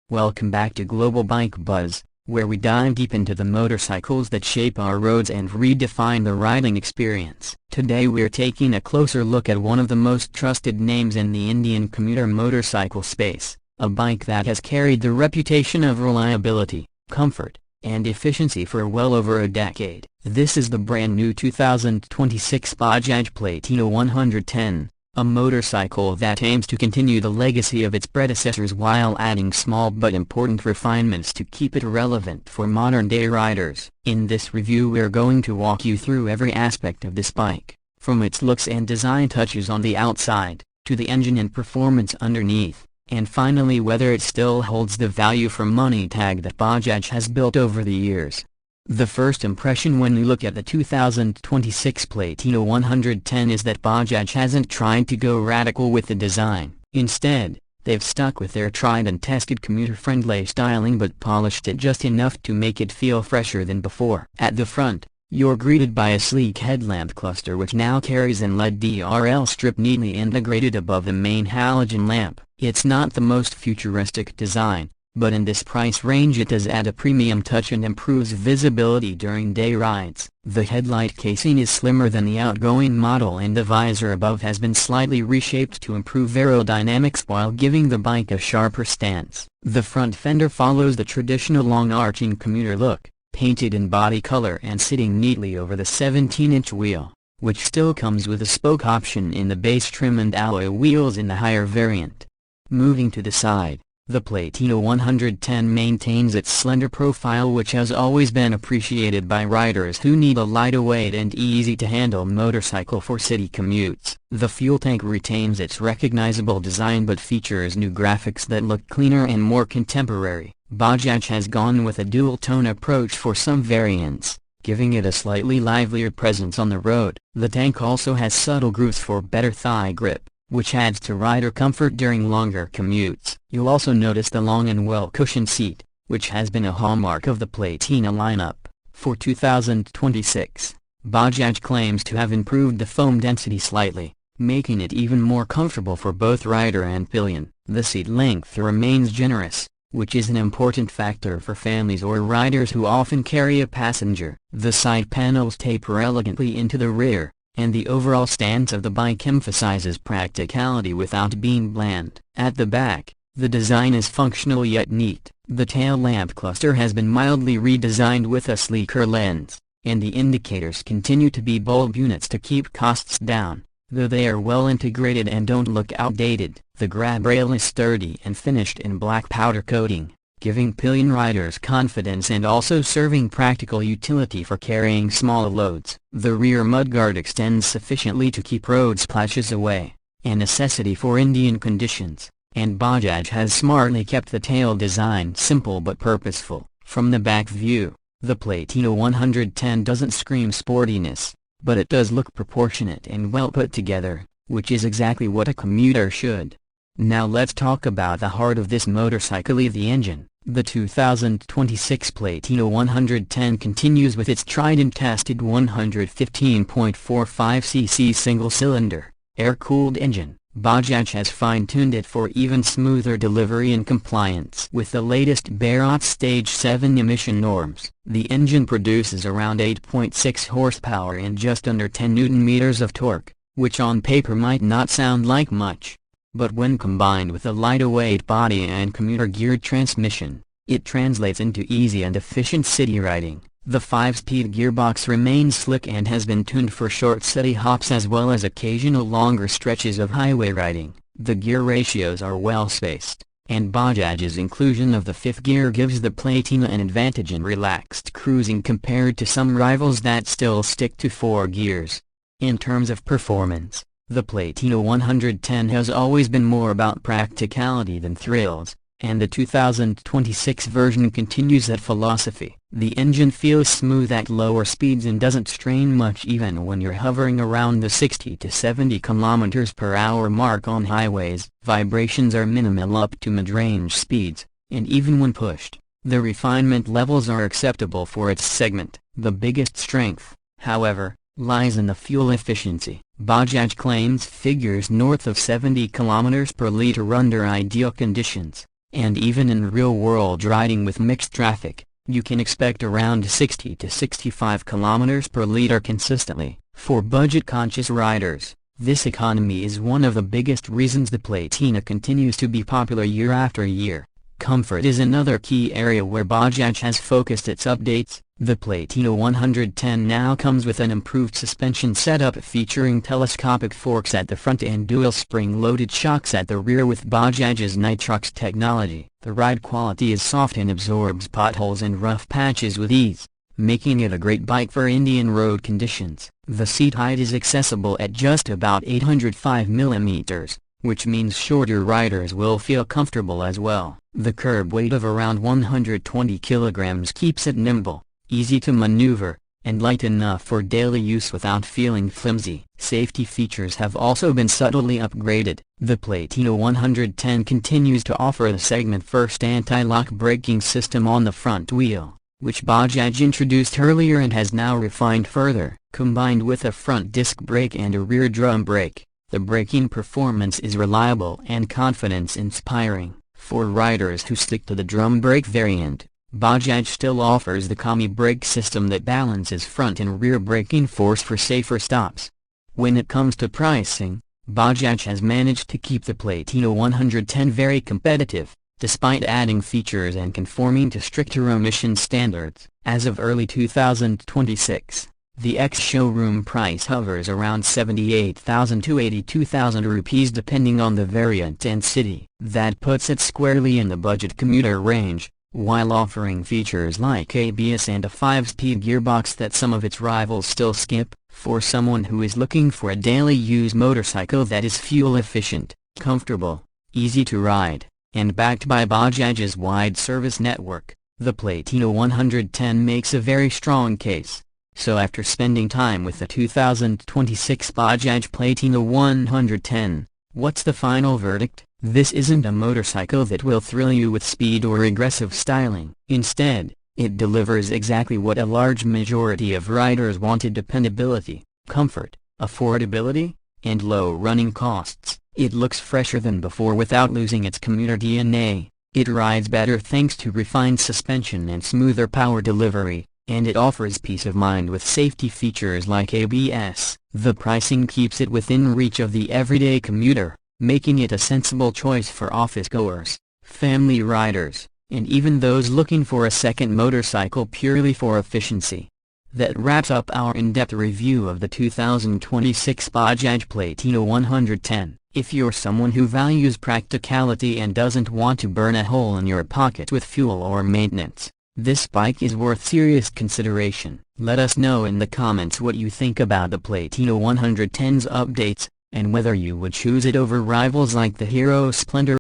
Welcome back to Global Bike Buzz, where we dive deep into the motorcycles that shape our roads and redefine the riding experience. Today we're taking a closer look at one of the most trusted names in the Indian commuter motorcycle space, a bike that has carried the reputation of reliability, comfort, and efficiency for well over a decade. This is the brand new 2026 Bajaj Platina 110. A motorcycle that aims to continue the legacy of its predecessors while adding small but important refinements to keep it relevant for modern-day riders. In this review we're going to walk you through every aspect of this bike, from its looks and design touches on the outside, to the engine and performance underneath, and finally whether it still holds the value for money tag that Bajaj has built over the years. The first impression when you look at the 2026 Platina 110 is that Bajaj hasn't tried to go radical with the design. Instead, they've stuck with their tried and tested commuter-friendly styling but polished it just enough to make it feel fresher than before. At the front, you're greeted by a sleek headlamp cluster which now carries an LED DRL strip neatly integrated above the main halogen lamp. It's not the most futuristic design, but in this price range it does add a premium touch and improves visibility during day rides. The headlight casing is slimmer than the outgoing model and the visor above has been slightly reshaped to improve aerodynamics while giving the bike a sharper stance. The front fender follows the traditional long arching commuter look, painted in body color and sitting neatly over the 17-inch wheel, which still comes with a spoke option in the base trim and alloy wheels in the higher variant. Moving to the side, the Platina 110 maintains its slender profile which has always been appreciated by riders who need a lightweight and easy-to-handle motorcycle for city commutes. The fuel tank retains its recognizable design but features new graphics that look cleaner and more contemporary. Bajaj has gone with a dual-tone approach for some variants, giving it a slightly livelier presence on the road. The tank also has subtle grooves for better thigh grip, which adds to rider comfort during longer commutes. You'll also notice the long and well-cushioned seat, which has been a hallmark of the Platina lineup. For 2026, Bajaj claims to have improved the foam density slightly, making it even more comfortable for both rider and pillion. The seat length remains generous, which is an important factor for families or riders who often carry a passenger. The side panels taper elegantly into the rear, and the overall stance of the bike emphasizes practicality without being bland. At the back, the design is functional yet neat. The tail lamp cluster has been mildly redesigned with a sleeker lens, and the indicators continue to be bulb units to keep costs down, though they are well integrated and don't look outdated. The grab rail is sturdy and finished in black powder coating, giving pillion riders confidence and also serving practical utility for carrying small loads. The rear mudguard extends sufficiently to keep road splashes away, a necessity for Indian conditions, and Bajaj has smartly kept the tail design simple but purposeful. From the back view, the Platina 110 doesn't scream sportiness, but it does look proportionate and well put together, which is exactly what a commuter should. Now let's talk about the heart of this motorcycle, the engine. The 2026 Platina 110 continues with its tried and tested 115.45cc single-cylinder, air-cooled engine. Bajaj has fine-tuned it for even smoother delivery and compliance with the latest Bharat Stage 7 emission norms. The engine produces around 8.6 horsepower and just under 10 Nm of torque, which on paper might not sound like much, but when combined with a lighter-weight body and commuter-geared transmission, it translates into easy and efficient city riding. The 5-speed gearbox remains slick and has been tuned for short steady hops as well as occasional longer stretches of highway riding. The gear ratios are well spaced, and Bajaj's inclusion of the 5th gear gives the Platina an advantage in relaxed cruising compared to some rivals that still stick to 4 gears. In terms of performance, the Platina 110 has always been more about practicality than thrills, and the 2026 version continues that philosophy. The engine feels smooth at lower speeds and doesn't strain much even when you're hovering around the 60 to 70 km/h mark on highways. Vibrations are minimal up to mid-range speeds, and even when pushed, the refinement levels are acceptable for its segment. The biggest strength, however, lies in the fuel efficiency. Bajaj claims figures north of 70 km per liter under ideal conditions, And even in real-world riding with mixed traffic, you can expect around 60 to 65 kilometers per liter consistently. For budget-conscious riders, this economy is one of the biggest reasons the Platina continues to be popular year after year. Comfort is another key area where Bajaj has focused its updates. The Platina 110 now comes with an improved suspension setup featuring telescopic forks at the front and dual spring-loaded shocks at the rear with Bajaj's Nitrox technology. The ride quality is soft and absorbs potholes and rough patches with ease, making it a great bike for Indian road conditions. The seat height is accessible at just about 805 mm, which means shorter riders will feel comfortable as well. The curb weight of around 120 kilograms keeps it nimble, easy to maneuver, and light enough for daily use without feeling flimsy. Safety features have also been subtly upgraded. The Platina 110 continues to offer the segment-first anti-lock braking system on the front wheel, which Bajaj introduced earlier and has now refined further. Combined with a front disc brake and a rear drum brake, the braking performance is reliable and confidence-inspiring. For riders who stick to the drum brake variant, Bajaj still offers the combi brake system that balances front and rear braking force for safer stops. When it comes to pricing, Bajaj has managed to keep the Platina 110 very competitive, despite adding features and conforming to stricter emission standards. As of early 2026, the ex-showroom price hovers around 78,000 to 82,000 rupees depending on the variant and city. That puts it squarely in the budget commuter range, while offering features like ABS and a 5-speed gearbox that some of its rivals still skip. For someone who is looking for a daily use motorcycle that is fuel efficient, comfortable, easy to ride, and backed by Bajaj's wide service network, the Platina 110 makes a very strong case. So after spending time with the 2026 Bajaj Platina 110, what's the final verdict? This isn't a motorcycle that will thrill you with speed or aggressive styling. Instead, it delivers exactly what a large majority of riders wanted: dependability, comfort, affordability, and low running costs. It looks fresher than before without losing its commuter DNA. It rides better thanks to refined suspension and smoother power delivery, and it offers peace of mind with safety features like ABS. The pricing keeps it within reach of the everyday commuter, making it a sensible choice for office-goers, family riders, and even those looking for a second motorcycle purely for efficiency. That wraps up our in-depth review of the 2026 Bajaj Platina 110. If you're someone who values practicality and doesn't want to burn a hole in your pocket with fuel or maintenance, this bike is worth serious consideration. Let us know in the comments what you think about the Platina 110's updates, and whether you would choose it over rivals like the Hero Splendor